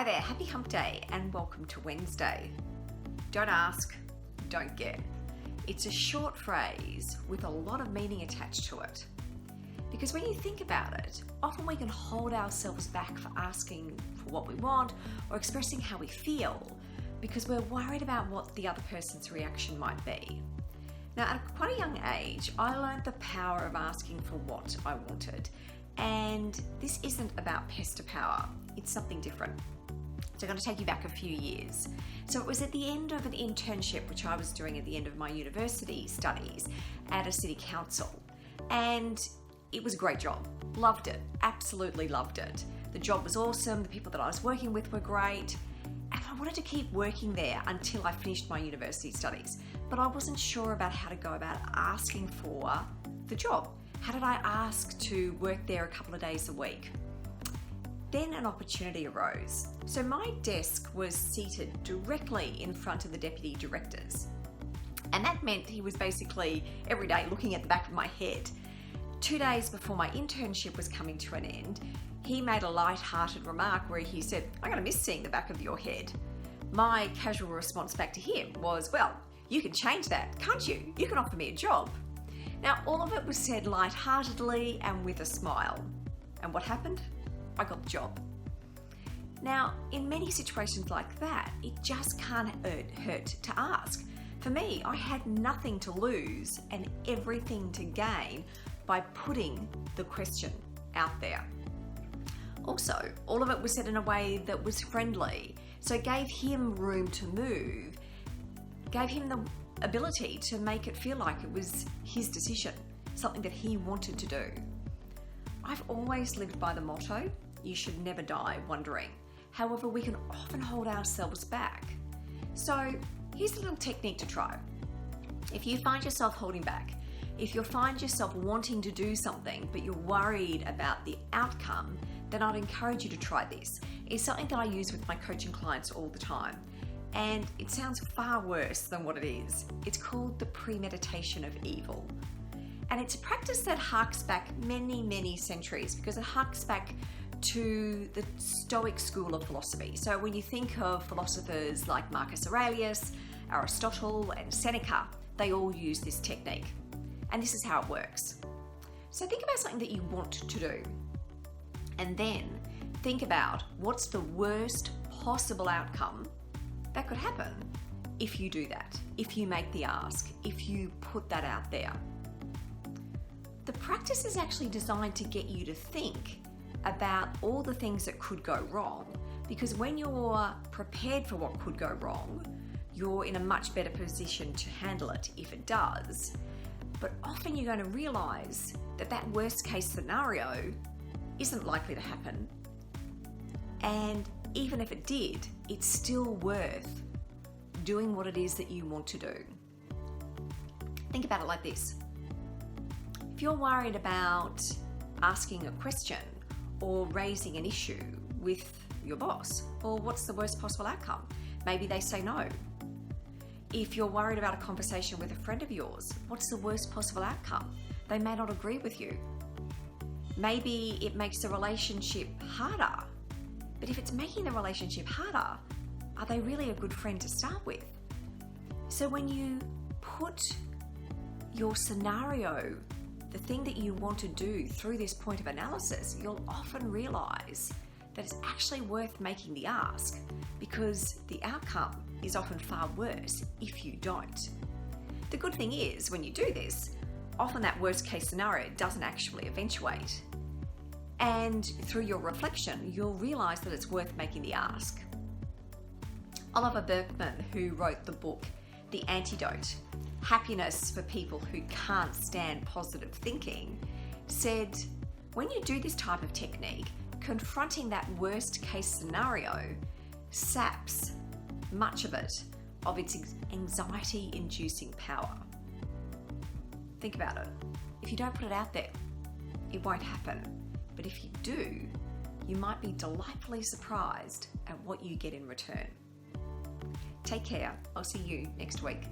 Hi there, happy hump day and welcome to Wednesday. Don't ask, don't get. It's a short phrase with a lot of meaning attached to it. Because when you think about it, often we can hold ourselves back for asking for what we want or expressing how we feel because we're worried about what the other person's reaction might be. Now, at quite a young age, I learned the power of asking for what I wanted. And this isn't about pester power, it's something different. So I'm going to take you back a few years. So it was at the end of an internship, which I was doing at the end of my university studies at a city council. And it was a great job. Loved it. Absolutely loved it. The job was awesome. The people that I was working with were great. And I wanted to keep working there until I finished my university studies. But I wasn't sure about how to go about asking for the job. How did I ask to work there a couple of days a week? Then an opportunity arose. So my desk was seated directly in front of the deputy directors. And that meant he was basically every day looking at the back of my head. 2 days before my internship was coming to an end, he made a light-hearted remark where he said, "I'm going to miss seeing the back of your head." My casual response back to him was, "Well, you can change that, can't you? You can offer me a job." Now, all of it was said light-heartedly and with a smile. And what happened? I got the job. Now, in many situations like that, it just can't hurt to ask. For me, I had nothing to lose and everything to gain by putting the question out there. Also, all of it was said in a way that was friendly, so it gave him room to move, gave him the ability to make it feel like it was his decision, something that he wanted to do. I've always lived by the motto, you should never die wondering. However, we can often hold ourselves back. So here's a little technique to try. If you find yourself holding back, if you find yourself wanting to do something, but you're worried about the outcome, then I'd encourage you to try this. It's something that I use with my coaching clients all the time. And it sounds far worse than what it is. It's called the Premeditation of Evil. And it's a practice that harks back many, many centuries because it harks back to the Stoic school of philosophy. So when you think of philosophers like Marcus Aurelius, Aristotle, and Seneca, they all use this technique. And this is how it works. So think about something that you want to do. And then think about what's the worst possible outcome that could happen if you do that, if you make the ask, if you put that out there. The practice is actually designed to get you to think about all the things that could go wrong, because when you're prepared for what could go wrong, you're in a much better position to handle it if it does. But often you're going to realize that that worst case scenario isn't likely to happen. And even if it did, it's still worth doing what it is that you want to do. Think about it like this. If you're worried about asking a question or raising an issue with your boss, or what's the worst possible outcome? Maybe they say no. If you're worried about a conversation with a friend of yours, what's the worst possible outcome? They may not agree with you. Maybe it makes the relationship harder. But if it's making the relationship harder, are they really a good friend to start with? So when you put your scenario, the thing that you want to do through this point of analysis, you'll often realize that it's actually worth making the ask because the outcome is often far worse if you don't. The good thing is, when you do this, often that worst case scenario doesn't actually eventuate. And through your reflection, you'll realize that it's worth making the ask. Oliver Burkeman, who wrote the book, The Antidote, Happiness for People Who Can't Stand Positive Thinking, said, when you do this type of technique, confronting that worst case scenario saps much of it of its anxiety-inducing power. Think about it. If you don't put it out there, it won't happen. But if you do, you might be delightfully surprised at what you get in return. Take care. I'll see you next week.